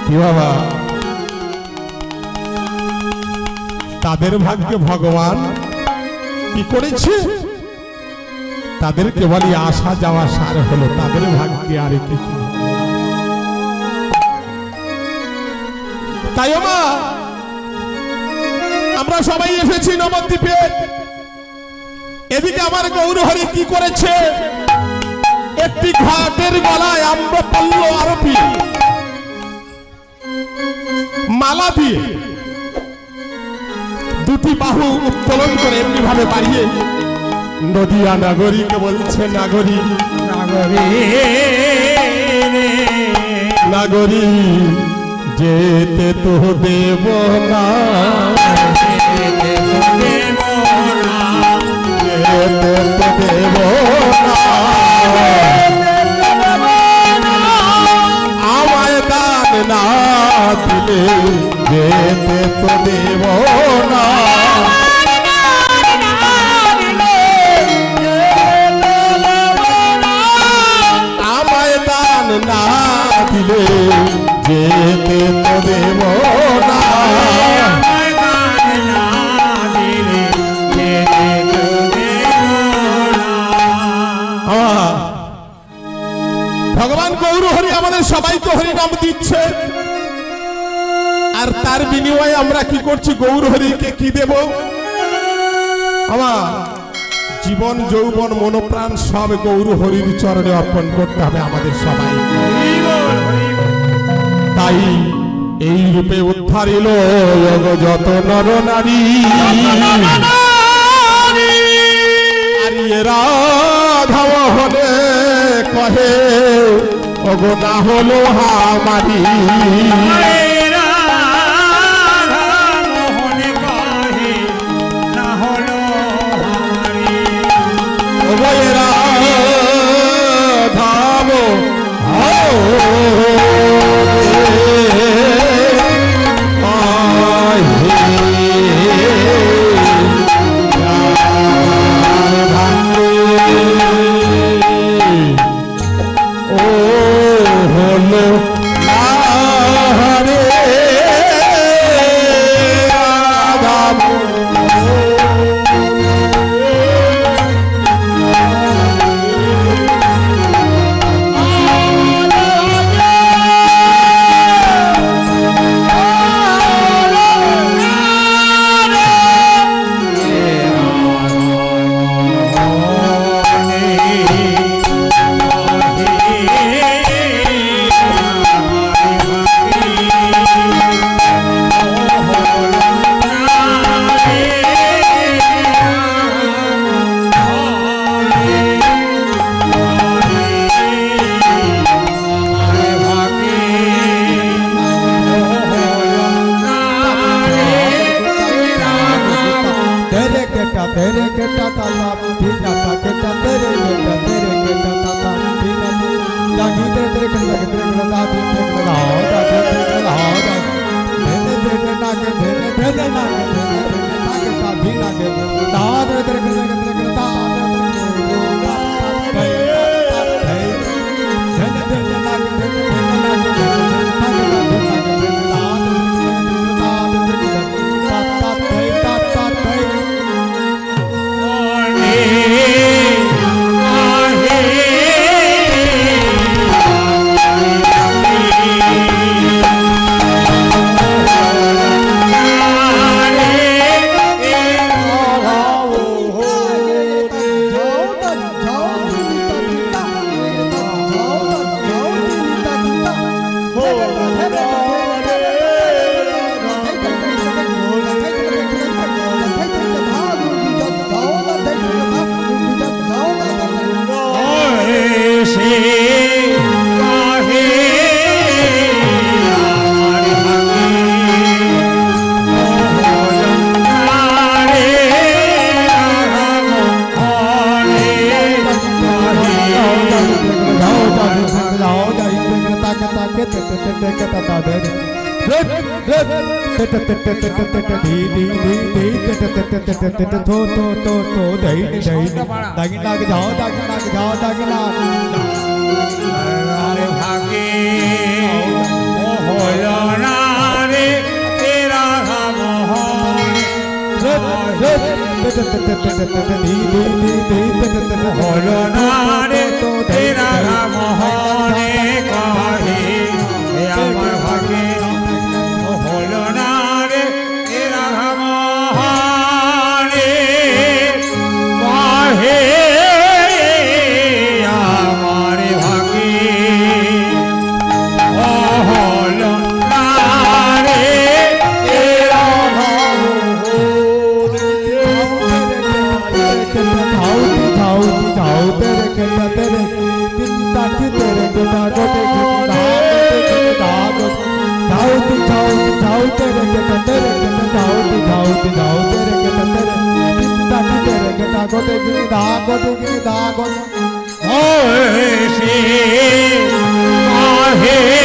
কি বাবা, তাদের ভাগ্যে ভগবান কি করেছে? তাদের কেবলই আসা যাওয়া সার হলো, তাদের ভাগ্যে আর কিছু। তাই মা, আমরা সবাই এসেছি নবদ্বীপে। এদিকে আমার গৌরহরি কি করেছে? একটি ঘাটের গলায় আম্রপল্ল আরোপী মালা দিয়ে দুটি বাহু উত্তোলন করে এমনি ভাবে বাড়িয়ে নদিয়া নাগরীকে বলছে, নাগরী নাগরী নাগরী যেতে তো দেব না, যেতে তো দেব না, আমায় দান না দিলে যেতে তো দেব না, আমায় দান না দিলে যেতে তো দেব না। ভগবান গৌরহরি আমাদের সবাইকে হরিনাম দিচ্ছে, আর তার বিনিময়ে আমরা কি করছি? গৌরহরিকে কি দেব? আমার জীবন যৌবন মনোপ্রাণ সব গৌরহরির চরণে অর্পণ করতে হবে আমাদের সবাই। তাই এই রূপে উদ্ধারিল যত নর নারী, রাধা মোহনে কহে ওগো না হলো হামারি, ভাগে হলো না রে এ রাধা মোহনে কহে এ আমার ভাগে হলো না রে এ রাধা মোহনে কহে আমার ভাগে হলো না রে এ রাধা সে আহে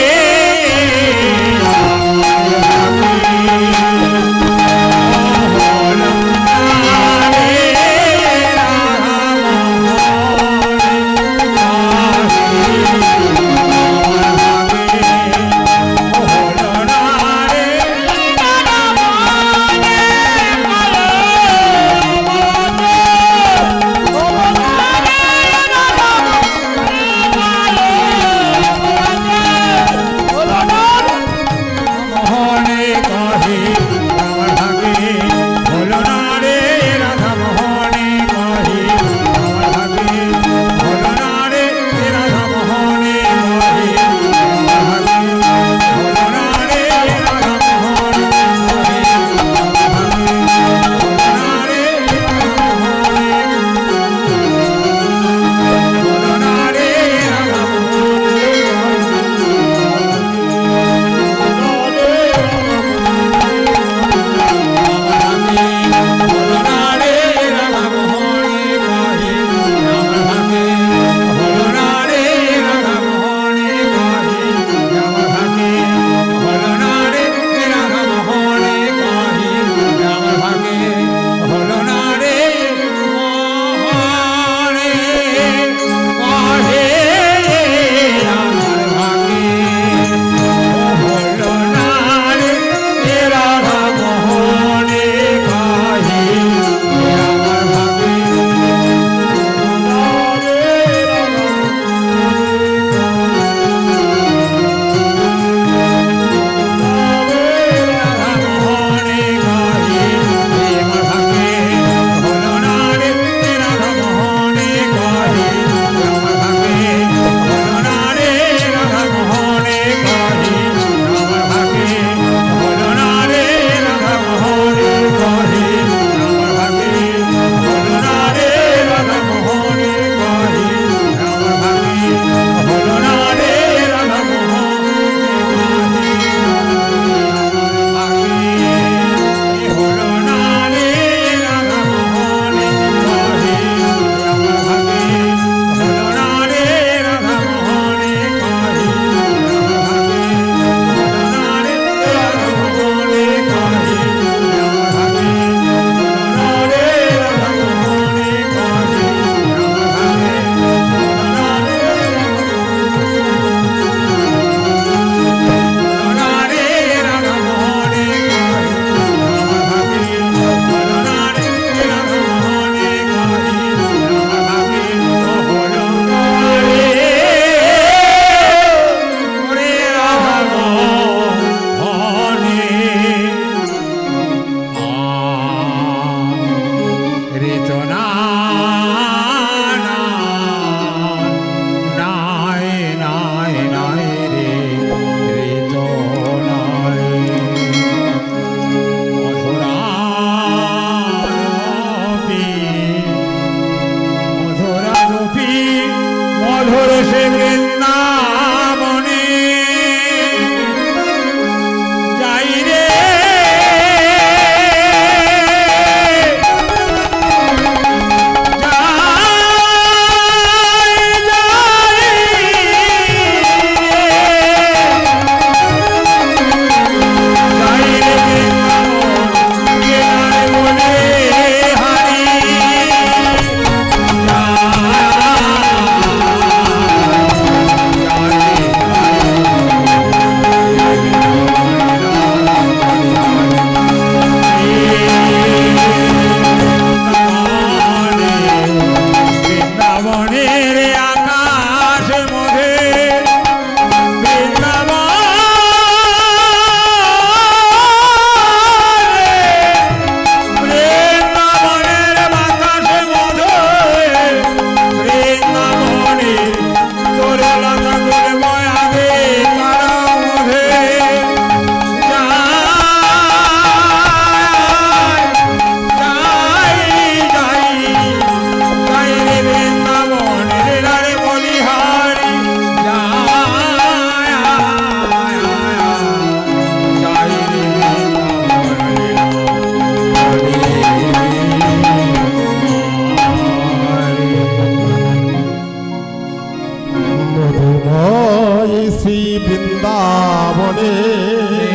বৃন্দাবনে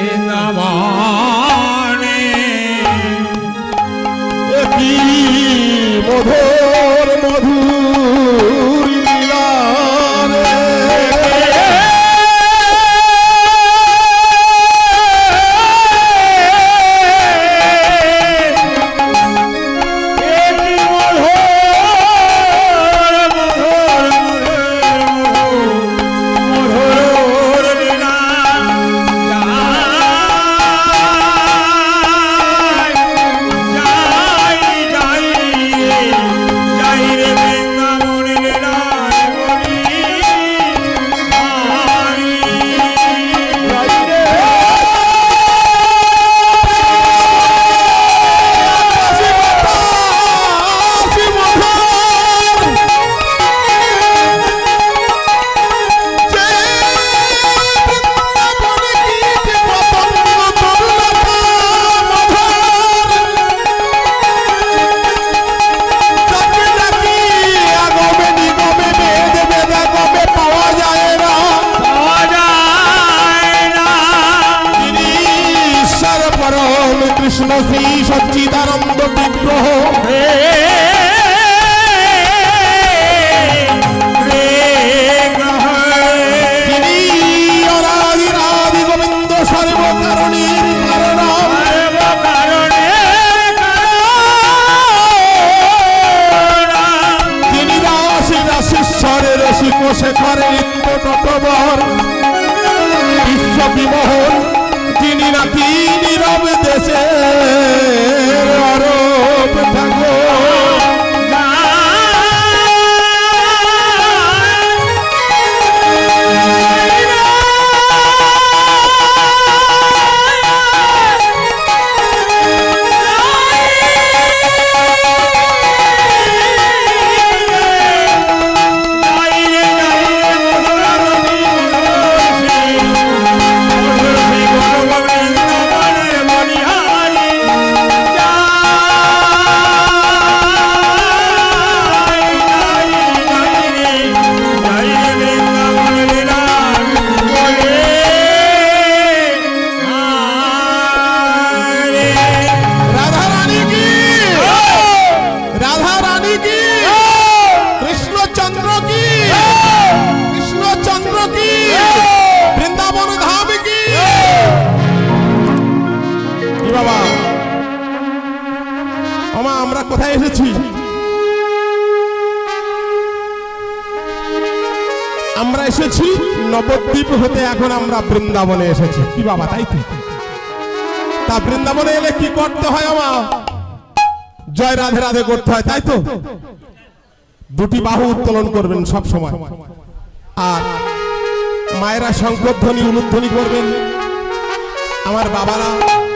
বৃন্দাবনে কি মধুর মধুর লীলা রে। কৃষ্ণ শ্রী সচ্চিদানন্দ বিগ্রহ যিনি অনাদি গোবিন্দ সর্বকারণের কারণ, যিনি রাশি রাশিশ্বরের রসিক শেখরে নিত্য তটবর বিশ্ব বিমোহন, যিনি নাকি নীরব দেশে অরূপ ঠাকুর। আমরা কোথায় এসেছি? আমরা এসেছি নবদ্বীপ হতে, এখন আমরা বৃন্দাবনে এসেছি। কি বাবা, তাই তো? তা বৃন্দাবনে এলে কি করতে হয়? আমার জয় রাধে রাধে করতে হয়, তাই তো? দুটি বাহু উত্তোলন করবেন সব সময়, আর মায়েরা শঙ্করধ্বনি উলুধ্বনি করবেন, আমার বাবারা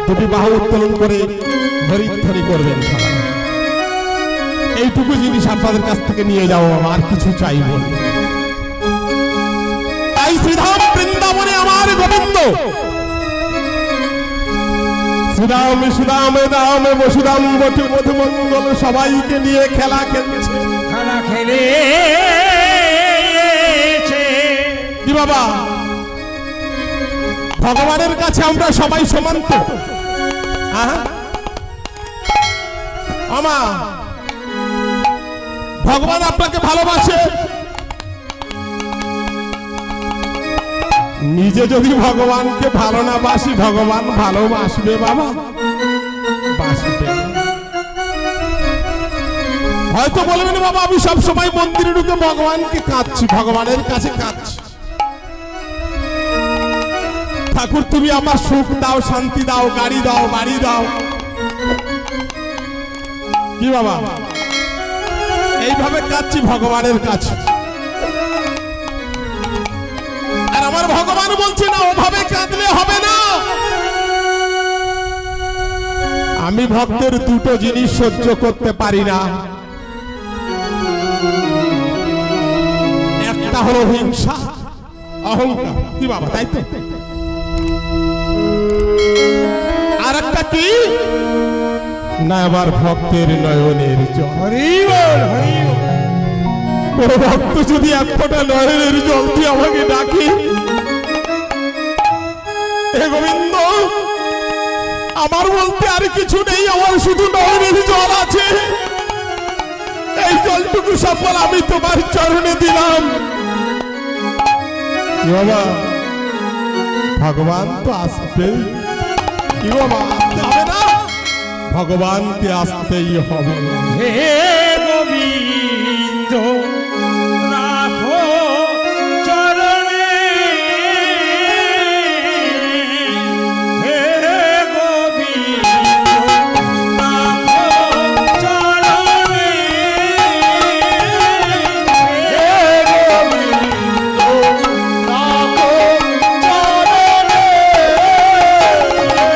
দুটি বাহু উত্তোলন করে হরিধ্বনি করবেন। এইটুকু জিনিস আপনাদের কাছ থেকে নিয়ে যাও, আর কিছু চাইব। তাই শ্রীধাম বৃন্দাবনে আমার গোবিন্দ শ্রীরাম সুদাম দাম বসুদাম বটু মধুমঙ্গল সবাইকে নিয়ে খেলা খেলছে। খেলা খেলে কি বাবা, ভগবানের কাছে আমরা সবাই সমান তো? আমা ভগবান আপনাকে ভালোবাসে। নিজে যদি ভগবানকে ভালো না বাসি, ভগবান ভালোবাসবে বাবা? বাসবে। হয়তো বলবেন বাবা আমি সব সময় মন্দিরে ঢুকে ভগবানকে কাঁদছি, ভগবানের কাছে কাঁদছি। ঠাকুর তুমি আমার সুখ দাও, শান্তি দাও, গাড়ি দাও, বাড়ি দাও। কি বাবা, এইভাবে কাঁদছি ভগবানের কাছে। আর আমার ভগবান বলছে না ওভাবে কাঁদলে হবে না। আমি ভক্তের দুটো জিনিস সহ্য করতে পারি না, একটা হলো হিংসা, অহংকার। কি বাবা, তাই তো? আর একটা কি না, আমার ভক্তের নয়নের জল। হরি বল, হরি বল। কোন ভক্ত যদি এক ফোঁটা নয়নের জল দিয়ে আমাকে ডাকে, হে গোবিন্দ, আমার বলতে আর কিছু নেই, আমার শুধু নয়নের জল আছে। এই জলটুকু সফল আমি তোমার চরণে দিলাম। কি বাবা, ভগবান তো আসবে। কি বাবা, আসতে হবে না? ভগবানকে আসতেই হবে। হে গোবিন্দ রাখো চরণে, হে গোবিন্দ রাখো চরণে, হে গোবিন্দ রাখো চরণে, হে গোবিন্দ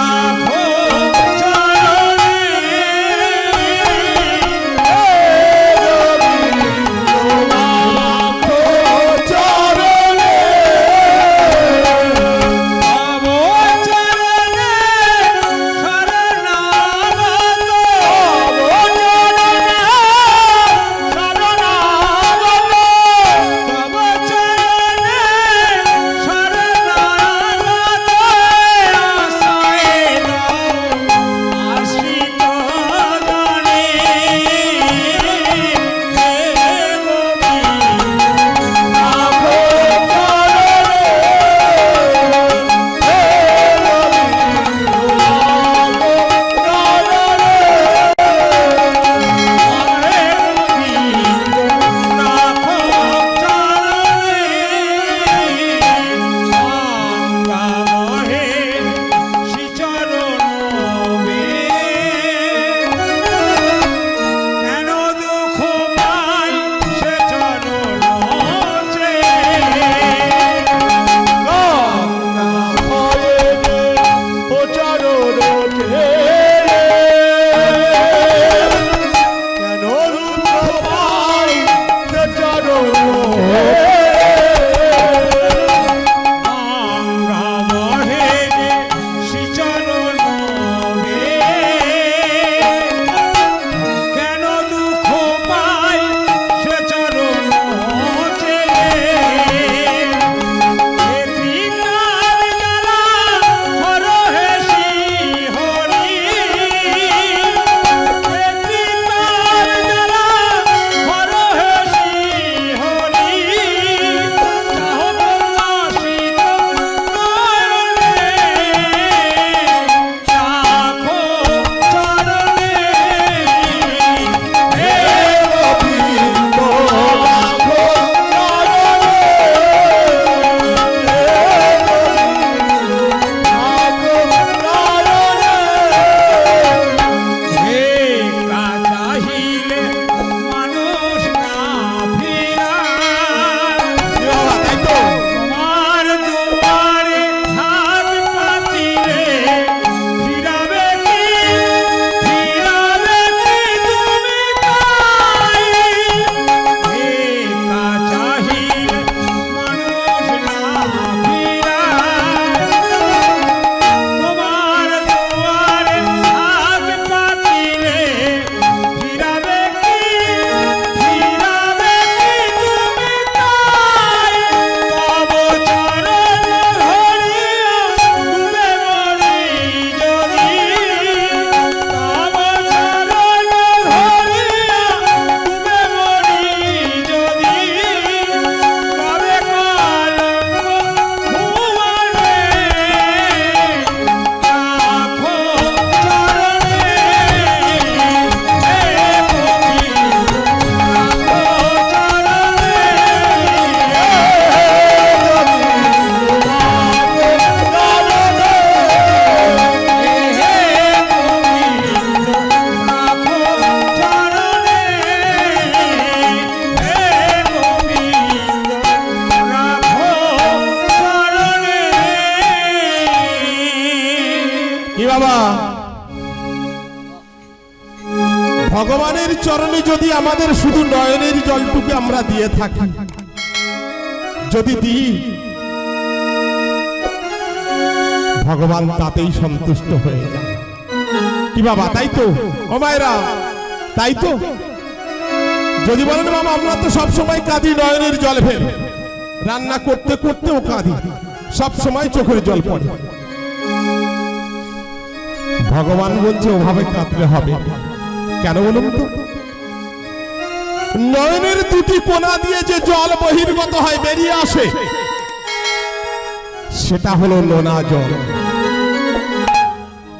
রাখো বাবা, ভগবানের চরণে যদি আমাদের শুধু নয়নের জলটুকু আমরা দিয়ে থাকি, যদি দিই, ভগবান তাতেই সন্তুষ্ট হয়ে যায়। কি বাবা, তাই তো? ও মায়েরা, তাই তো? যদি বলেন বাবা আমরা তো সব সময় কাঁদি নয়নের জল ফেলে, রান্না করতে করতেও কাঁদি, সব সময় চোখের জল পড়ে। ভগবান বলছে ওভাবে কাঁদলে হবে কেন বলুন তো? নয়নের দুটি কোণা দিয়ে যে জল বহির্গত হয়, বেরিয়ে আসে, সেটা হলো নোনা জল।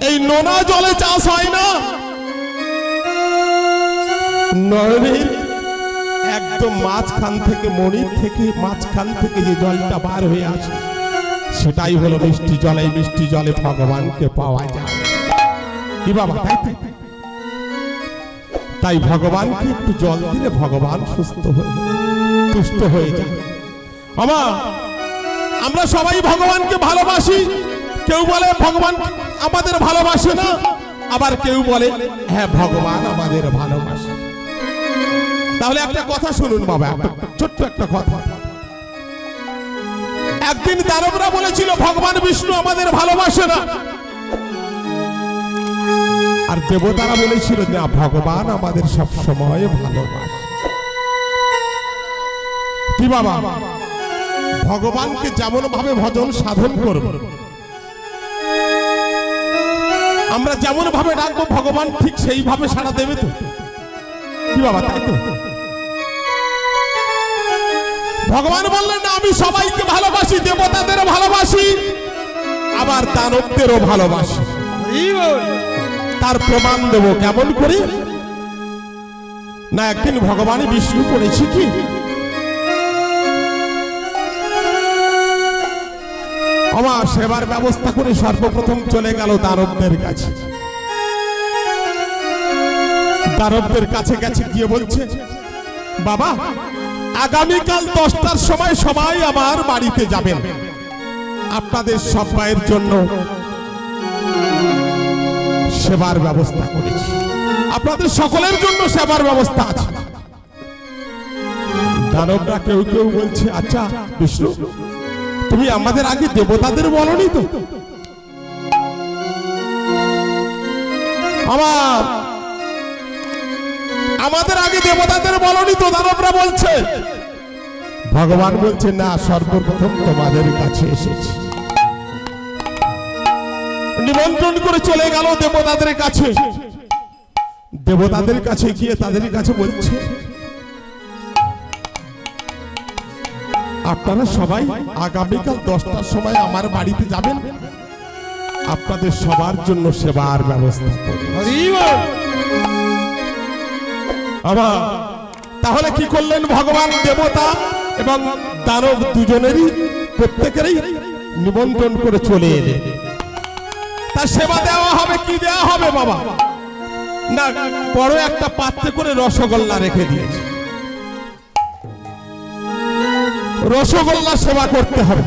এই নোনা জলে চাষ হয় না, নয়নের একদম মাঝখান থেকে, মনির থেকে মাঝখান থেকে যে জলটা বার হয়ে আসে, সেটাই হলো মিষ্টি জল। এই মিষ্টি জলে ভগবানকে পাওয়া যায়। কি বাবা, তাই তো? তাই ভগবানকে একটু জল দিলে ভগবান সুস্থ হয়ে তুষ্ট হয়ে যায়। আমরা সবাই ভগবানকে ভালোবাসি। কেউ বলে ভগবান আমাদের ভালোবাসে না, আবার কেউ বলে হ্যাঁ ভগবান আমাদের ভালোবাসে। তাহলে একটা কথা শুনুন বাবা, ছোট্ট একটা কথা। একদিন দানবরা বলেছিল ভগবান বিষ্ণু আমাদের ভালোবাসে না, আর দেবতারা বলেছিল না ভগবান আমাদের সব সময় ভালোবাসে। কি বাবা, ভগবানকে যেমন ভাবে ভজন সাধন করব, আমরা যেমন ভাবে ডাকবো ভগবান ঠিক সেইভাবে সাড়া দেবে তো? কি বাবা, তাই তো? ভগবান বললেন না আমি সবাইকে ভালোবাসি, দেবতাদের ভালোবাসি, আবার দানবদেরও ভালোবাসি। তার প্রমাণ দেব কেমন করে? না একদিন ভগবান বিষ্ণু করেছি কি, আমার সেবার ব্যবস্থা করে সর্বপ্রথম চলে গেল দানবদের কাছে। দানবদের কাছে গেছে, গিয়ে বলছে বাবা আগামীকাল 10টার সময় সবাই আমার বাড়িতে যাবেন, আপনাদের সবাইয়ের জন্য সেবার ব্যবস্থা করেছি, আপনাদের সকলের জন্য সেবার ব্যবস্থা আছে। দানবরা কেউ কেউ বলছে আচ্ছা বিষ্ণু তুমি আমাদের আগে দেবতাদের বলনি তো? আমাদের আগে দেবতাদের বলনি তো? দানবরা বলছে। ভগবান বলছে না, সর্বপ্রথম তোমাদের কাছে এসেছি। নিমন্ত্রণ করে চলে গেল দেবতাদের কাছে। দেবতাদের কাছে গিয়ে তাদের কাছে বলছে আপনারা সবাই আগামীকাল 10টার সময় আমার বাড়িতে যাবেন, আপনাদের সবার জন্য সেবার ব্যবস্থা করি। তাহলে কি করলেন ভগবান? দেবতা এবং দানব দুজনেরই প্রত্যেকেরই নিমন্ত্রণ করে চলে এলেন। তার সেবা দেওয়া হবে। কি দেওয়া হবে বাবা? না বড় একটা পাত্রে করে রসগোল্লা রেখে দিয়েছে, রসগোল্লা সেবা করতে হবে।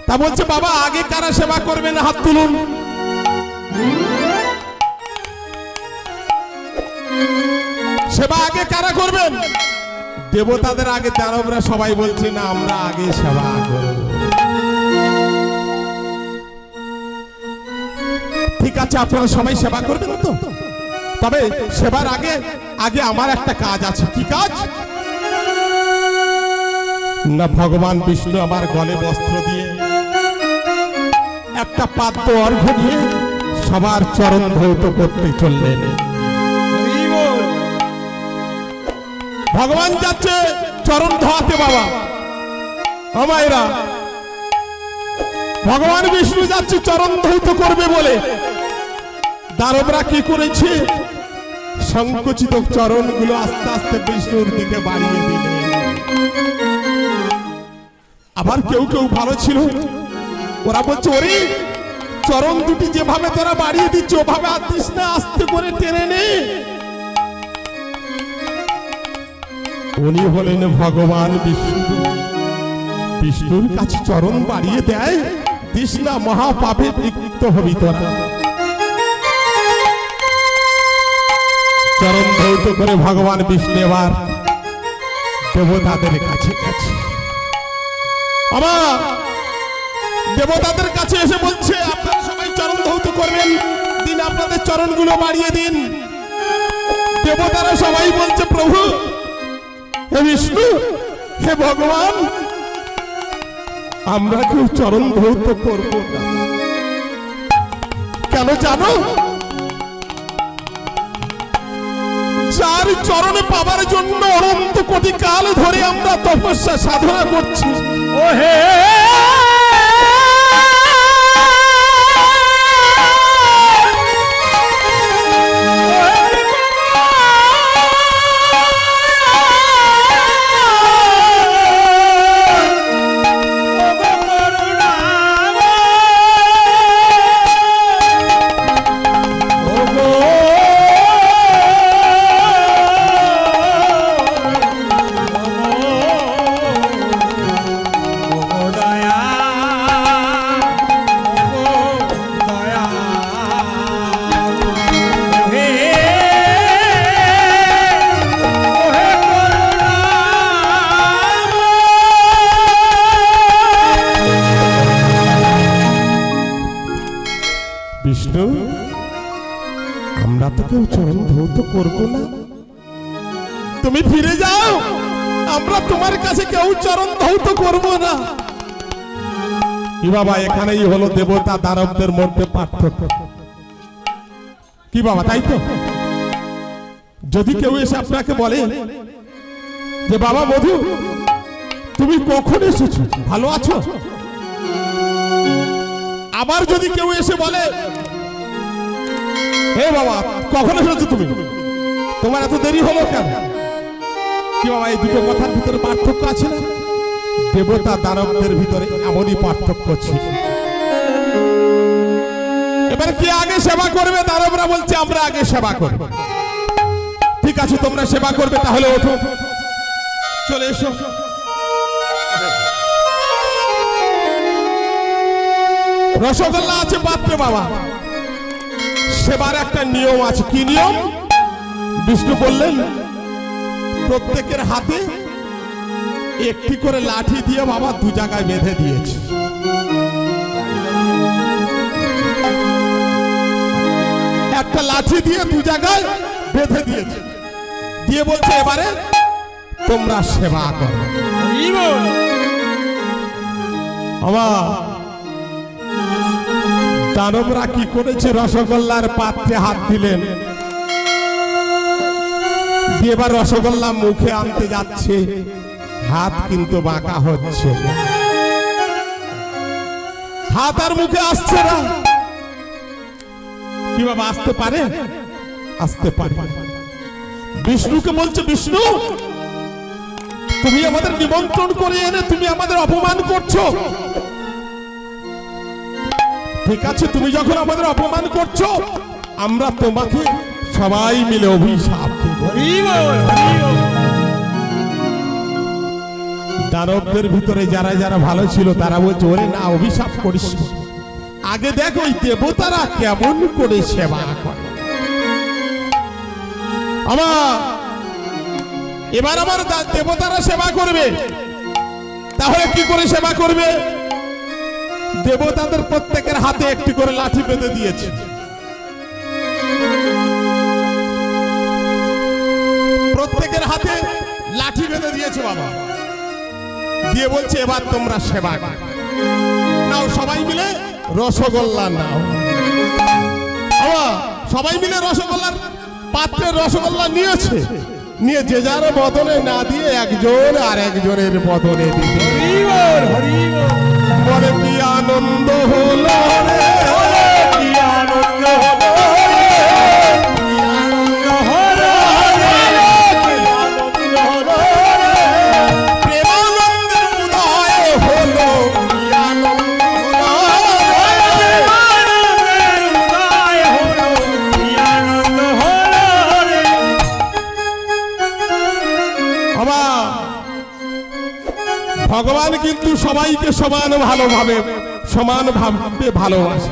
তা বলছে বাবা আগে কারা সেবা করবেন হাত তুলুন। সেবা আগে কারা করবেন? দেবতাদের আগে। দানবরা সবাই বলছে না আমরা আগে সেবা করব। ঠিক আছে আপনারা সবাই সেবা করবেন তো, তবে সেবার আগে আগে আমার একটা কাজ আছে। কি কাজ? না ভগবান বিষ্ণু আমার গলে বস্ত্র দিয়ে একটা পাত্র অর্ঘ্য দিয়ে সবার চরণ ধৌত করতে চললেন। ভগবান যাচ্ছে চরণ ধোয়াতে বাবা। আমায়রা ভগবান বিষ্ণু যাচ্ছে চরণ ধৌত করবে বলে দানবরা কি করেছে? সংকুচিত চরণগুলো আস্তে আস্তে বিষ্ণুর দিকে বাড়িয়ে দিলেন। আবার কেউ কেউ ভালো ছিল, ওরা বলছে ওরে চরণ দুটি যেভাবে তোরা বাড়িয়ে দিচ্ছ ওভাবে আর দিস না, আস্তে করে টেনে নে। উনি হলেন ভগবান বিষ্ণু। বিষ্ণুর কাছে চরণ বাড়িয়ে দেয়, দিস না, মহাপাপে লিপ্ত হবি তোরা। চরণ ধৌত করে ভগবান বিষ্ণু এবার দেবতাদের কাছে গেছে। আমার দেবতাদের কাছে এসে বলছে আপনারা সবাই চরণ ধৌত করবেন, দিন আপনাদের চরণগুলো বাড়িয়ে দিন। দেবতারা সবাই বলছে প্রভু হে বিষ্ণু হে ভগবান, আমরা কেউ চরণ ধৌত করব না। কেন জানো? যার চরণে পাবার জন্য অনন্ত কোটি কাল ধরে আমরা তপস্যা সাধনা করছি, ও হে বিষ্ণু, আমরা তো কেউ চরণ ধৌত করব না। তুমি ফিরে যাও, আমরা তোমার কাছে কেউ চরণ ধৌত করব না। কি বাবা, এখানেই হলো দেবতা দানবদের মধ্যে পার্থক্য। কি বাবা, তাই তো? যদি কেউ এসে আপনাকে বলে যে বাবা মধু, তুমি কখন এসেছো, ভালো আছো? আবার যদি কেউ এসে বলে হে বাবা কখন এসেছো তুমি, তোমার এত দেরি হলো কেন? কি বাবা, এই দুটো কথার ভিতরে পার্থক্য আছে না? দেবতা দানবদের ভিতরে এমনই পার্থক্য ছিল। এবার কে আগে সেবা করবে? দানবরা বলছে আমরা আগে সেবা করব। ঠিক আছে, তোমরা সেবা করবে, তাহলে ওঠো, চলে এসো। রসগোল্লা আছে পাত্রে বাবা, সেবার একটা নিয়ম আছে। কি নিয়ম? বিষ্ণু বললেন প্রত্যেকের হাতে একটি করে লাঠি দিয়ে বাবা দু জায়গায় বেঁধে দিয়েছে। একটা লাঠি দিয়ে দু জায়গায় বেঁধে দিয়েছে, দিয়ে বলছে এবারে তোমরা সেবা করো। আমার দানবরা কি করেছে? রসগোল্লার পাত্রে হাত দিলেন, দিয়ে এবার রসগোল্লা মুখে আনতে যাচ্ছে, হাত কিন্তু বাঁকা হচ্ছে, হাত আর মুখে আসছে না। কি বাবা, আসতে পারে? আসতে পারে। বিষ্ণুকে বলছে বিষ্ণু, তুমি আমাদের নিমন্ত্রণ করে এনে তুমি আমাদের অপমান করছো। ঠিক আছে, তুমি যখন আমাদের অপমান করছো, আমরা তোমাকে সবাই মিলে অভিশাপ দেব। দানবদের ভিতরে যারা যারা ভালো ছিল তারা বলছে ওরে না, অভিশাপ করিস, আগে দেখ ওই দেবতারা কেমন করে সেবা করে। এবার আমার দেবতারা সেবা করবে, তাহলে কি করে সেবা করবে? দেবতাদের প্রত্যেকের হাতে একটি করে লাঠি বেঁধে দিয়েছে। প্রত্যেকের হাতে লাঠি বেঁধে দিয়েছে বাবা, দিয়ে বলছে এবার তোমরা সেবা করো। নাও সবাই মিলে রসগোল্লা নাও। সবাই মিলে রসগোল্লার পাত্রে রসগোল্লা নিয়েছে, নিয়ে যে যার বদলে না দিয়ে একজন আর একজনের বদলে দিবে। বলে কি আনন্দ হলো রে, কি আনন্দ হলো রে, কি আনন্দ হলো রে, কি আনন্দ হলো রে, প্রেমানন্দের উদয় হলো, কি আনন্দ হলো রে, আনন্দের উদয় হলো, কি আনন্দ হলো রে। ভগবান কিন্তু সবাইকে সমান ভাবে ভালোবাসে।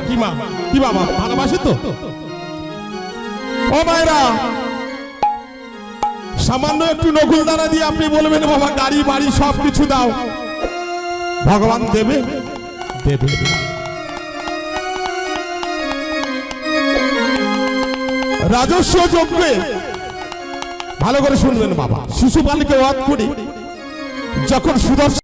কি বাবা, ভালোবাসে তো? ও মায়েরা, সামান্য একটু নকুল দানা দিয়ে আপনি বলবেন বাবা গাড়ি বাড়ি সব কিছু দাও, ভগবান দেবে? দেবে। রাজস্ব যজ্ঞে ভালো করে শুনবেন বাবা, শিশুপালকে ওয়াদ করি যখন সুদর্শন